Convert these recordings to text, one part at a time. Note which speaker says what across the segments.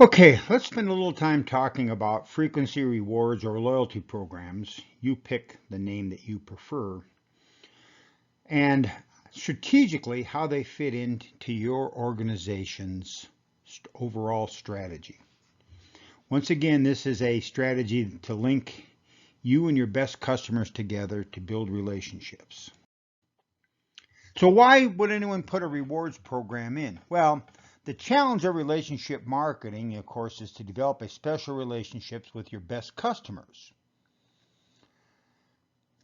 Speaker 1: Okay, let's spend a little time talking about frequency rewards or loyalty programs. You pick the name that you prefer, and strategically how they fit into your organization's overall strategy. Once again, this is a strategy to link you and your best customers together to build relationships. So why would anyone put a rewards program in? Well, the challenge of relationship marketing, of course, is to develop a special relationships with your best customers.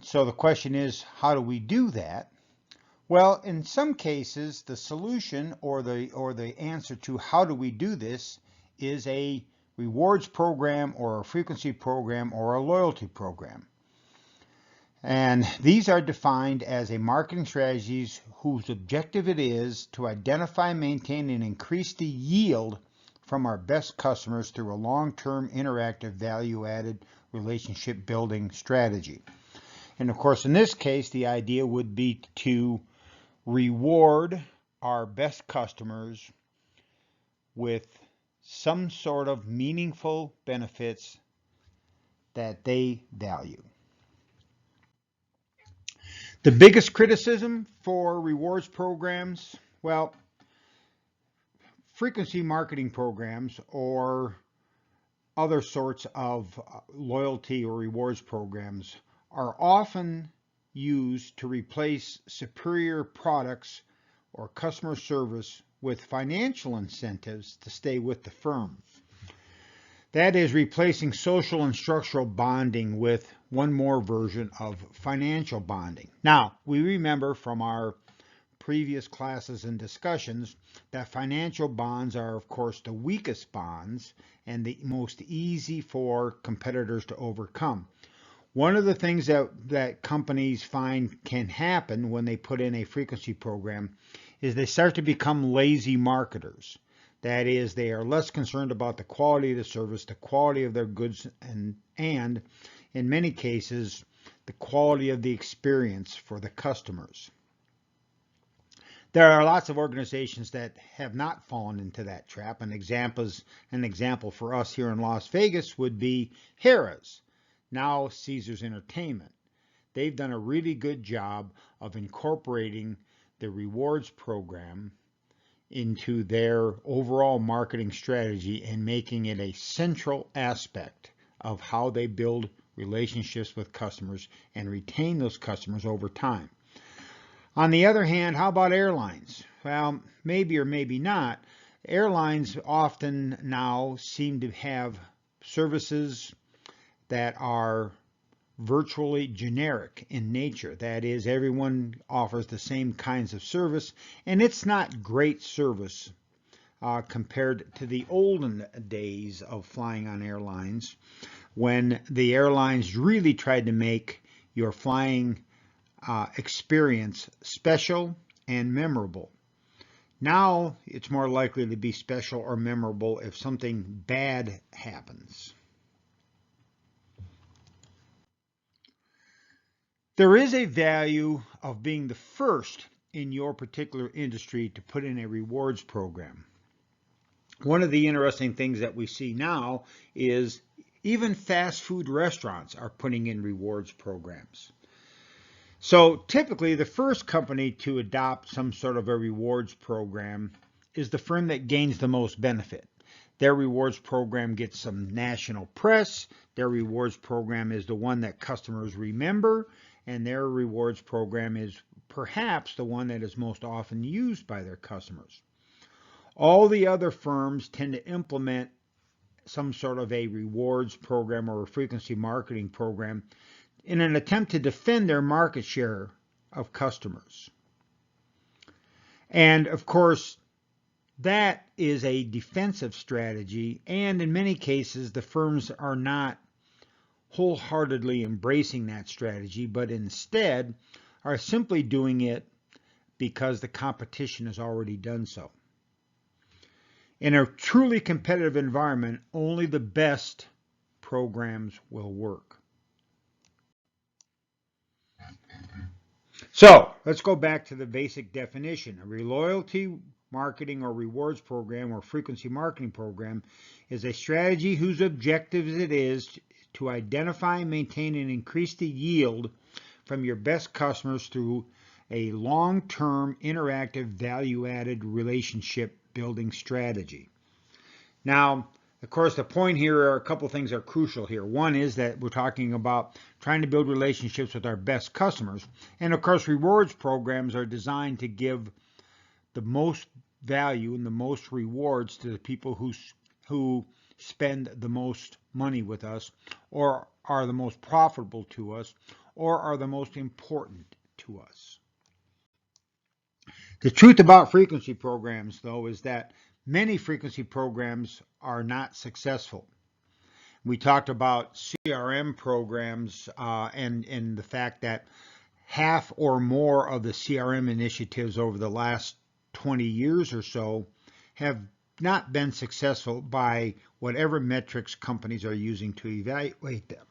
Speaker 1: So the question is, how do we do that? Well, in some cases, the solution or the answer to how do we do this is a rewards program or a frequency program or a loyalty program. And these are defined as a marketing strategies whose objective it is to identify, maintain, and increase the yield from our best customers through a long-term interactive value-added relationship building strategy. And of course, in this case, the idea would be to reward our best customers with some sort of meaningful benefits that they value. The biggest criticism for rewards programs, well, frequency marketing programs or other sorts of loyalty or rewards programs are often used to replace superior products or customer service with financial incentives to stay with the firm. That is replacing social and structural bonding with one more version of financial bonding. Now, we remember from our previous classes and discussions that financial bonds are, of course, the weakest bonds and the most easy for competitors to overcome. One of the things that companies find can happen when they put in a frequency program is they start to become lazy marketers. That is, they are less concerned about the quality of the service, the quality of their goods, and in many cases, the quality of the experience for the customers. There are lots of organizations that have not fallen into that trap. An example for us here in Las Vegas would be Harrah's, now Caesars Entertainment. They've done a really good job of incorporating the rewards program into their overall marketing strategy and making it a central aspect of how they build relationships with customers and retain those customers over time. On the other hand, how about airlines? Well, maybe or maybe not. Airlines often now seem to have services that are virtually generic in nature. That is, everyone offers the same kinds of service, and it's not great service compared to the olden days of flying on airlines, when the airlines really tried to make your flying experience special and memorable. Now it's more likely to be special or memorable if something bad happens. There is a value of being the first in your particular industry to put in a rewards program. One of the interesting things that we see now is even fast food restaurants are putting in rewards programs. So typically the first company to adopt some sort of a rewards program is the firm that gains the most benefit. Their rewards program gets some national press. Their rewards program is the one that customers remember, and their rewards program is perhaps the one that is most often used by their customers. All the other firms tend to implement some sort of a rewards program or a frequency marketing program in an attempt to defend their market share of customers. And of course, that is a defensive strategy, and in many cases, the firms are not wholeheartedly embracing that strategy, but instead are simply doing it because the competition has already done so. In a truly competitive environment, only the best programs will work. So let's go back to the basic definition. A loyalty marketing or rewards program or frequency marketing program is a strategy whose objective it is to identify, maintain, and increase the yield from your best customers through a long-term, interactive, value-added relationship building strategy. Now, of course, the point here are a couple things that are crucial here. One is that we're talking about trying to build relationships with our best customers. And of course, rewards programs are designed to give the most value and the most rewards to the people who spend the most money with us, or are the most profitable to us, or are the most important to us. The truth about frequency programs, though, is that many frequency programs are not successful. We talked about CRM programs and the fact that half or more of the CRM initiatives over the last 20 years or so have not been successful by whatever metrics companies are using to evaluate them.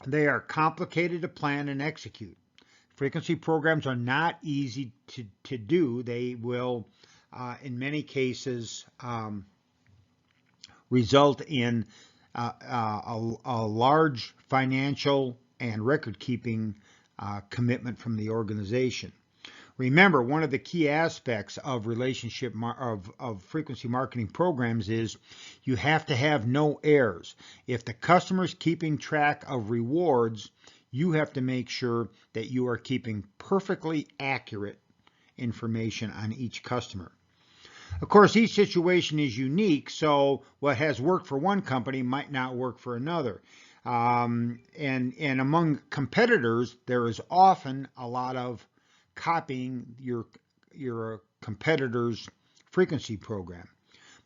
Speaker 1: They are complicated to plan and execute. Frequency programs are not easy to do. They will, in many cases, result in a large financial and record-keeping commitment from the organization. Remember, one of the key aspects of of frequency marketing programs is you have to have no errors. If the customer's keeping track of rewards, you have to make sure that you are keeping perfectly accurate information on each customer. Of course, each situation is unique, so what has worked for one company might not work for another. And among competitors, there is often a lot of copying your competitor's frequency program.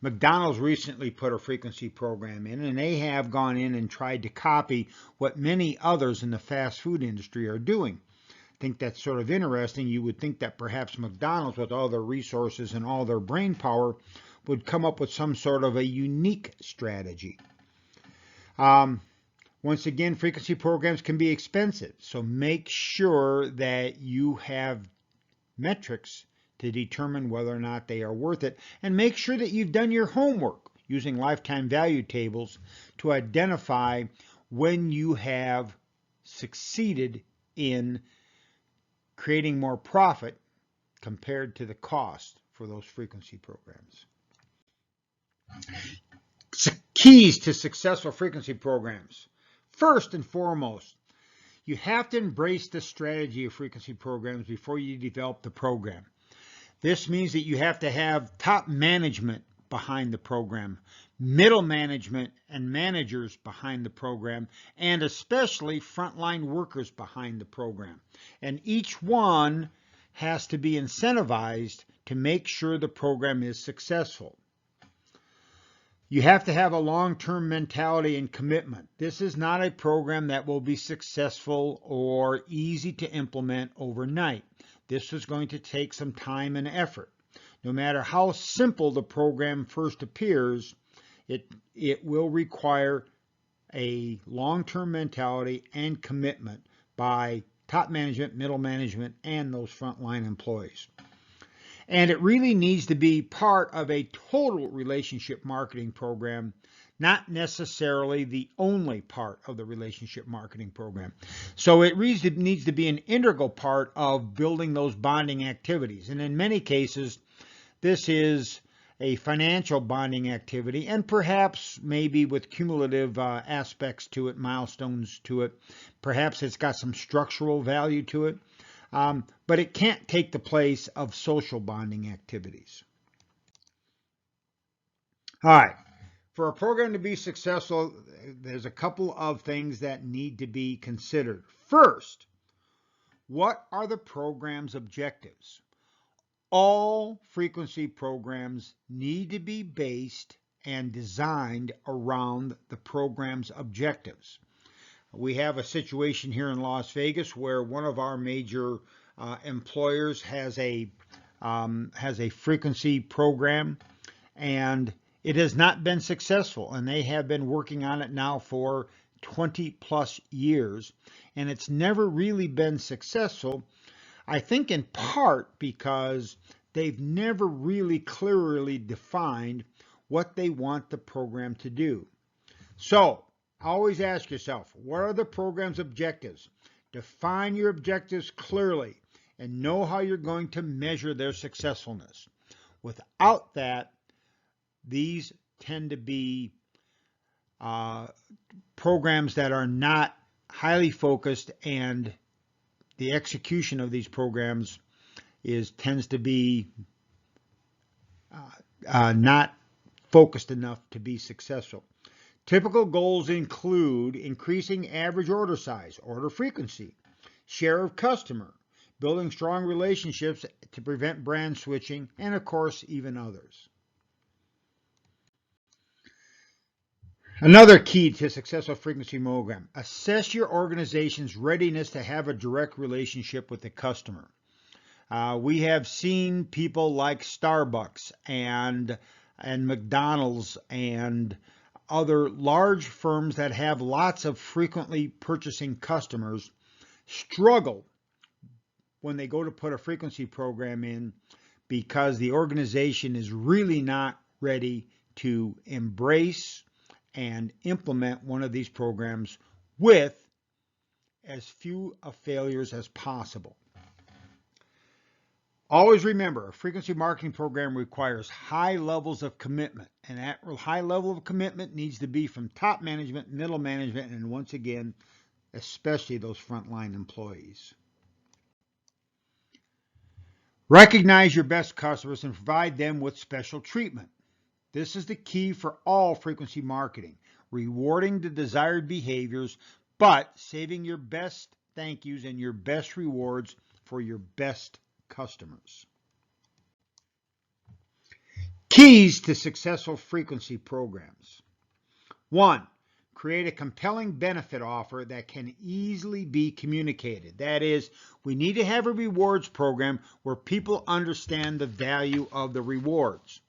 Speaker 1: McDonald's recently put a frequency program in, and they have gone in and tried to copy what many others in the fast food industry are doing. I think that's sort of interesting. You would think that perhaps McDonald's, with all their resources and all their brain power, would come up with some sort of a unique strategy. Once again, frequency programs can be expensive, so make sure that you have metrics to determine whether or not they are worth it, and make sure that you've done your homework using lifetime value tables to identify when you have succeeded in creating more profit compared to the cost for those frequency programs. Keys to successful frequency programs. First and foremost, you have to embrace the strategy of frequency programs before you develop the program. This means that you have to have top management behind the program, middle management and managers behind the program, and especially frontline workers behind the program. And each one has to be incentivized to make sure the program is successful. You have to have a long-term mentality and commitment. This is not a program that will be successful or easy to implement overnight. This is going to take some time and effort. No matter how simple the program first appears, it will require a long-term mentality and commitment by top management, middle management, and those frontline employees. And it really needs to be part of a total relationship marketing program, not necessarily the only part of the relationship marketing program. So it really needs to be an integral part of building those bonding activities. And in many cases, this is a financial bonding activity, and perhaps maybe with cumulative aspects to it, milestones to it. Perhaps it's got some structural value to it. But it can't take the place of social bonding activities. All right. For a program to be successful, there's a couple of things that need to be considered. First, what are the program's objectives? All frequency programs need to be based and designed around the program's objectives. We have a situation here in Las Vegas where one of our major employers has a frequency program, and it has not been successful, and they have been working on it now for 20 plus years, and it's never really been successful. I think in part because they've never really clearly defined what they want the program to do. So, always ask yourself, what are the program's objectives? Define your objectives clearly and know how you're going to measure their successfulness. Without that, these tend to be programs that are not highly focused, and the execution of these programs tends to be not focused enough to be successful. Typical goals include increasing average order size, order frequency, share of customer, building strong relationships to prevent brand switching, and of course, even others. Another key to a successful frequency program: assess your organization's readiness to have a direct relationship with the customer. We have seen people like Starbucks and McDonald's and other large firms that have lots of frequently purchasing customers struggle when they go to put a frequency program in, because the organization is really not ready to embrace and implement one of these programs with as few of failures as possible. Always remember, a frequency marketing program requires high levels of commitment, and that high level of commitment needs to be from top management, middle management, and once again, especially those frontline employees. Recognize your best customers and provide them with special treatment. This is the key for all frequency marketing: rewarding the desired behaviors, but saving your best thank yous and your best rewards for your best customers. Keys to successful frequency programs. 1. Create a compelling benefit offer that can easily be communicated. That is, we need to have a rewards program where people understand the value of the rewards.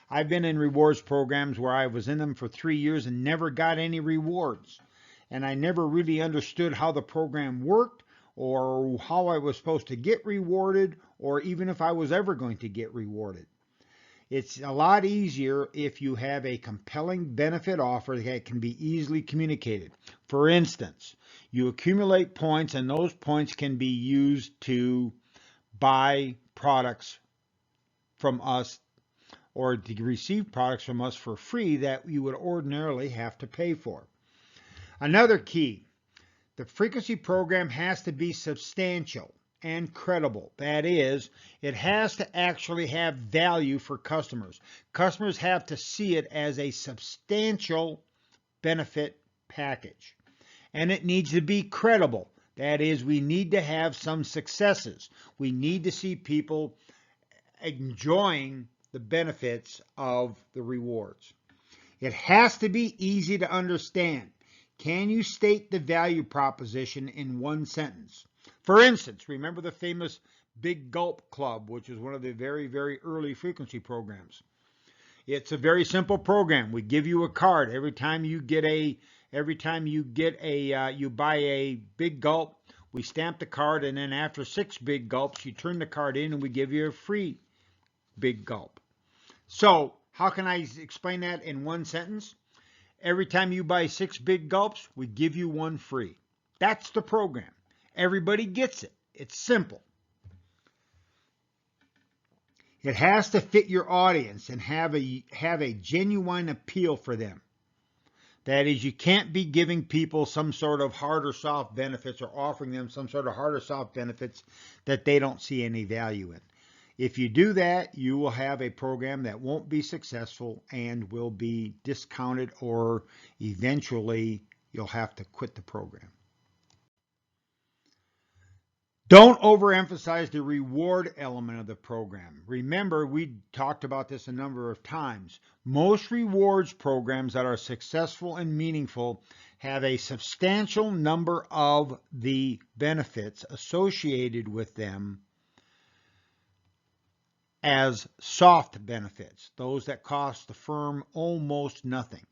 Speaker 1: I've been in rewards programs where I was in them for 3 years and never got any rewards. And I never really understood how the program worked, or how I was supposed to get rewarded, or even if I was ever going to get rewarded. It's a lot easier if you have a compelling benefit offer that can be easily communicated. For instance, you accumulate points, and those points can be used to buy products from us or to receive products from us for free that you would ordinarily have to pay for. Another key: the frequency program has to be substantial and credible. That is, it has to actually have value for customers. Customers have to see it as a substantial benefit package. And it needs to be credible. That is, we need to have some successes. We need to see people enjoying the benefits of the rewards. It has to be easy to understand. Can you state the value proposition in one sentence? For instance, remember the famous Big Gulp Club, which was one of the very, very early frequency programs. It's a very simple program. We give you a card every time you buy a big gulp. We stamp the card, and then after 6 big gulps, you turn the card in and we give you a free big gulp. So, how can I explain that in one sentence? Every time you buy 6 big gulps, we give you 1 free. That's the program. Everybody gets it. It's simple. It has to fit your audience and have a genuine appeal for them. That is, you can't be giving people some sort of hard or soft benefits, or offering them some sort of hard or soft benefits that they don't see any value in. If you do that, you will have a program that won't be successful and will be discounted, or eventually you'll have to quit the program. Don't overemphasize the reward element of the program. Remember, we talked about this a number of times. Most rewards programs that are successful and meaningful have a substantial number of the benefits associated with them as soft benefits, those that cost the firm almost nothing.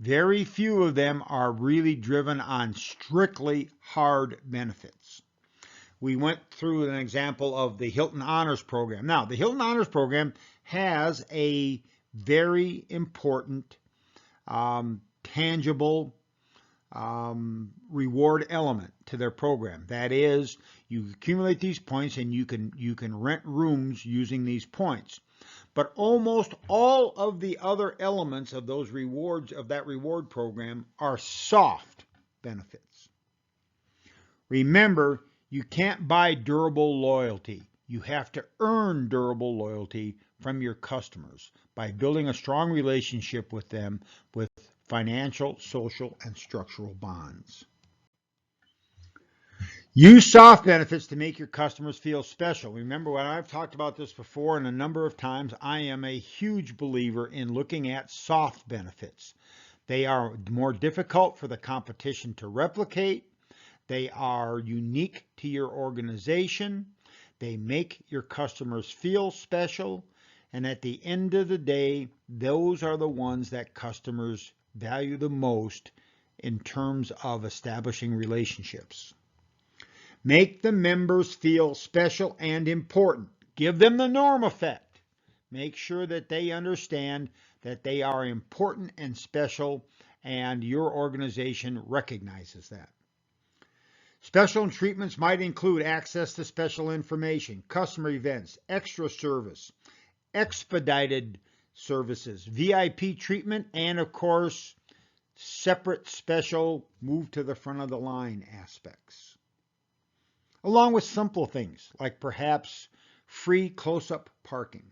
Speaker 1: Very few of them are really driven on strictly hard benefits. we went through an example of the Hilton Honors Program. Now, the Hilton Honors Program has a very important, tangible reward element to their program. That is, you accumulate these points and you can rent rooms using these points. But almost all of the other elements of those rewards, of that reward program, are soft benefits. Remember, you can't buy durable loyalty. You have to earn durable loyalty from your customers by building a strong relationship with them with financial, social, and structural bonds. Use soft benefits to make your customers feel special. Remember, when I've talked about this before and a number of times, I am a huge believer in looking at soft benefits. They are more difficult for the competition to replicate. They are unique to your organization. They make your customers feel special. And at the end of the day, those are the ones that customers value the most in terms of establishing relationships. Make the members feel special and important. Give them the norm effect. Make sure that they understand that they are important and special, and your organization recognizes that. Special treatments might include access to special information, customer events, extra service, expedited services, VIP treatment, and of course, separate special move to the front of the line aspects. Along with simple things like perhaps free close-up parking.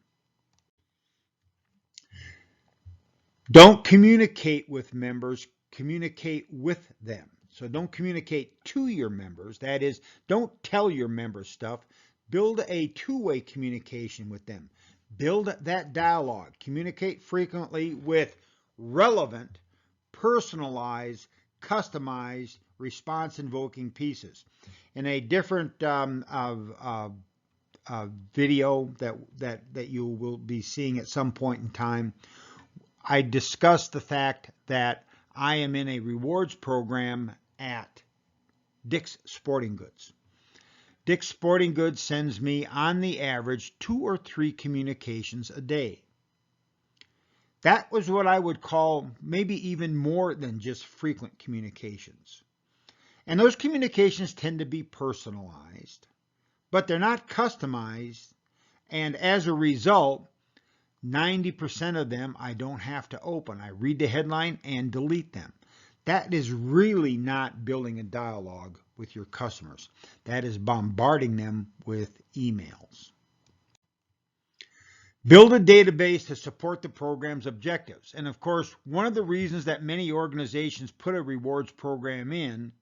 Speaker 1: Don't communicate with members, communicate with them. So don't communicate to your members. That is, don't tell your members stuff. Build a two-way communication with them. Build that dialogue. Communicate frequently with relevant, personalized, customized, response-invoking pieces. In a different video that you will be seeing at some point in time, I discussed the fact that I am in a rewards program at Dick's Sporting Goods. Dick's Sporting Goods sends me, on the average, 2 or 3 communications a day. That was what I would call maybe even more than just frequent communications. And those communications tend to be personalized, but they're not customized, and as a result, 90% of them I don't have to open. I read the headline and delete them. That is really not building a dialogue with your customers. That is bombarding them with emails. Build a database to support the program's objectives. And of course, one of the reasons that many organizations put a rewards program in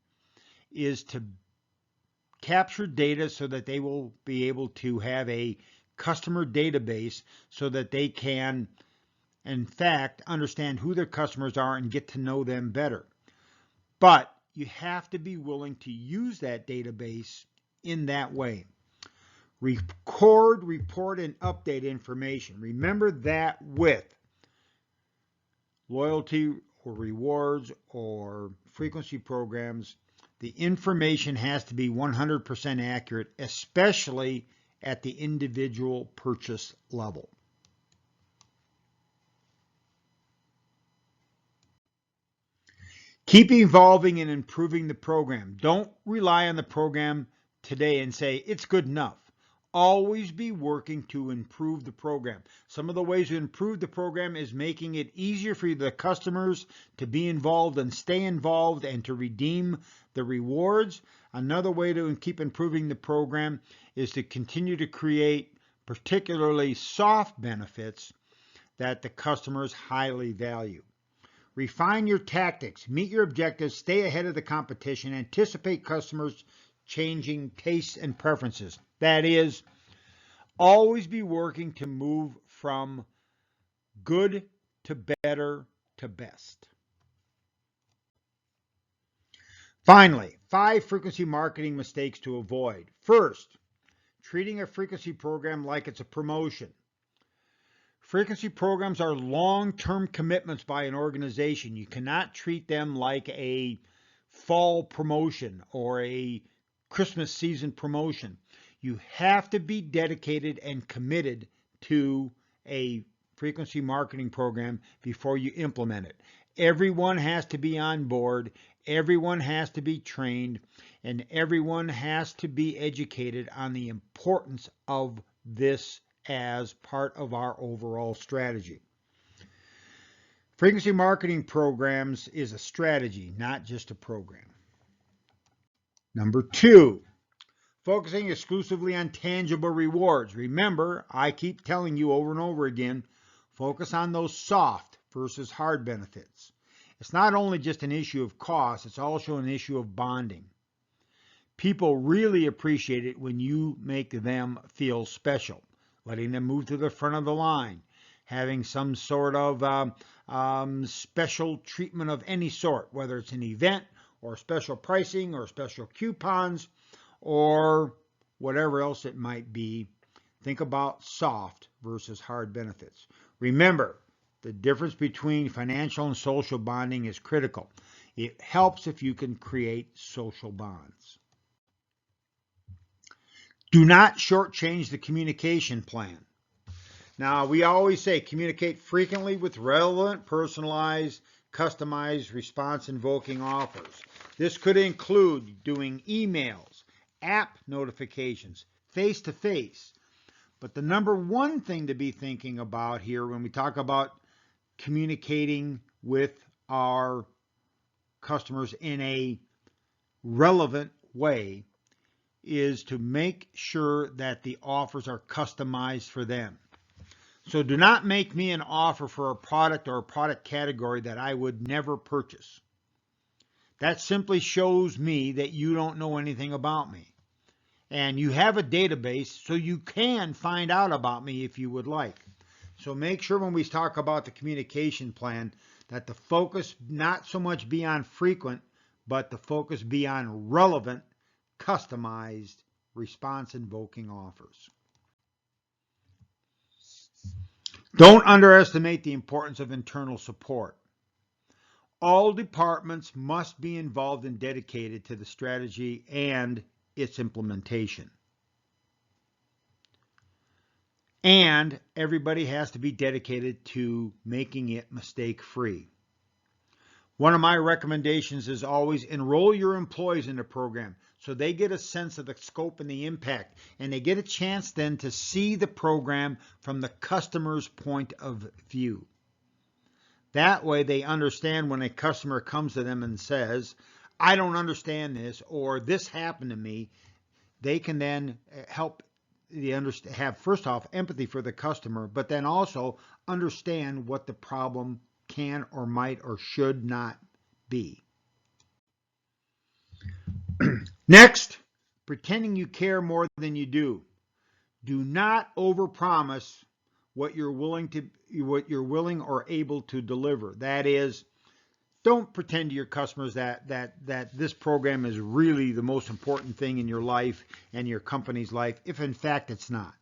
Speaker 1: is to capture data so that they will be able to have a customer database so that they can, in fact, understand who their customers are and get to know them better. But you have to be willing to use that database in that way. Record, report, and update information. Remember that with loyalty or rewards or frequency programs, the information has to be 100% accurate, especially at the individual purchase level. Keep evolving and improving the program. Don't rely on the program today and say it's good enough. Always be working to improve the program. Some of the ways to improve the program is making it easier for the customers to be involved and stay involved and to redeem the rewards. Another way to keep improving the program is to continue to create particularly soft benefits that the customers highly value. Refine your tactics, meet your objectives, stay ahead of the competition, anticipate customers' changing tastes and preferences. That is, always be working to move from good to better to best. Finally, 5 frequency marketing mistakes to avoid. First, treating a frequency program like it's a promotion. Frequency programs are long-term commitments by an organization. You cannot treat them like a fall promotion or a Christmas season promotion. You have to be dedicated and committed to a frequency marketing program before you implement it. Everyone has to be on board, everyone has to be trained, and everyone has to be educated on the importance of this as part of our overall strategy. Frequency marketing programs is a strategy, not just a program. Number 2, focusing exclusively on tangible rewards. Remember, I keep telling you over and over again, focus on those soft versus hard benefits. It's not only just an issue of cost, it's also an issue of bonding. People really appreciate it when you make them feel special, letting them move to the front of the line, having some sort of special treatment of any sort, whether it's an event or special pricing or special coupons or whatever else it might be. Think about soft versus hard benefits. Remember, the difference between financial and social bonding is critical. It helps if you can create social bonds. Do not shortchange the communication plan. Now, we always say communicate frequently with relevant, personalized, customized, response-invoking offers. This could include doing emails, app notifications, face-to-face. But the number one thing to be thinking about here when we talk about communicating with our customers in a relevant way is to make sure that the offers are customized for them. So do not make me an offer for a product or a product category that I would never purchase. That simply shows me that you don't know anything about me. And you have a database, so you can find out about me if you would like. So make sure when we talk about the communication plan that the focus not so much be on frequent, but the focus be on relevant, customized, response-invoking offers. Don't underestimate the importance of internal support. All departments must be involved and dedicated to the strategy and its implementation. And everybody has to be dedicated to making it mistake-free. One of my recommendations is always enroll your employees in the program so they get a sense of the scope and the impact, and they get a chance then to see the program from the customer's point of view. That way they understand when a customer comes to them and says, I don't understand this, or this happened to me, they can then help have, first off, empathy for the customer, but then also understand what the problem can or might or should not be. Next, pretending you care more than you do. Do not overpromise what you're willing or able to deliver. That is, don't pretend to your customers that this program is really the most important thing in your life and your company's life, if in fact it's not.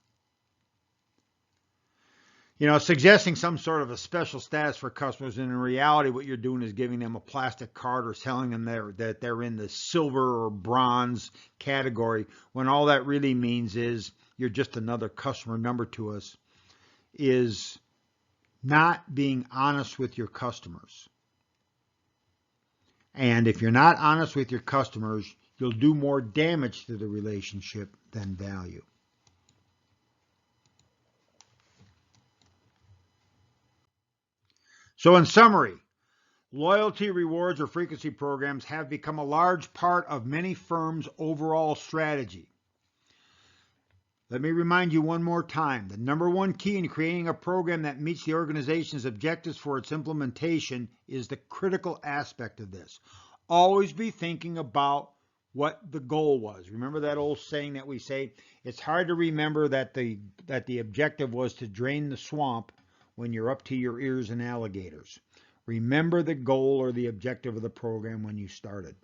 Speaker 1: Suggesting some sort of a special status for customers, and in reality what you're doing is giving them a plastic card or telling them that they're in the silver or bronze category, when all that really means is you're just another customer number to us, is not being honest with your customers. And if you're not honest with your customers, you'll do more damage to the relationship than value. So in summary, loyalty, rewards, or frequency programs have become a large part of many firms' overall strategy. Let me remind you one more time, the number one key in creating a program that meets the organization's objectives for its implementation is the critical aspect of this. Always be thinking about what the goal was. Remember that old saying that we say, it's hard to remember that the objective was to drain the swamp when you're up to your ears in alligators. Remember the goal or the objective of the program when you started.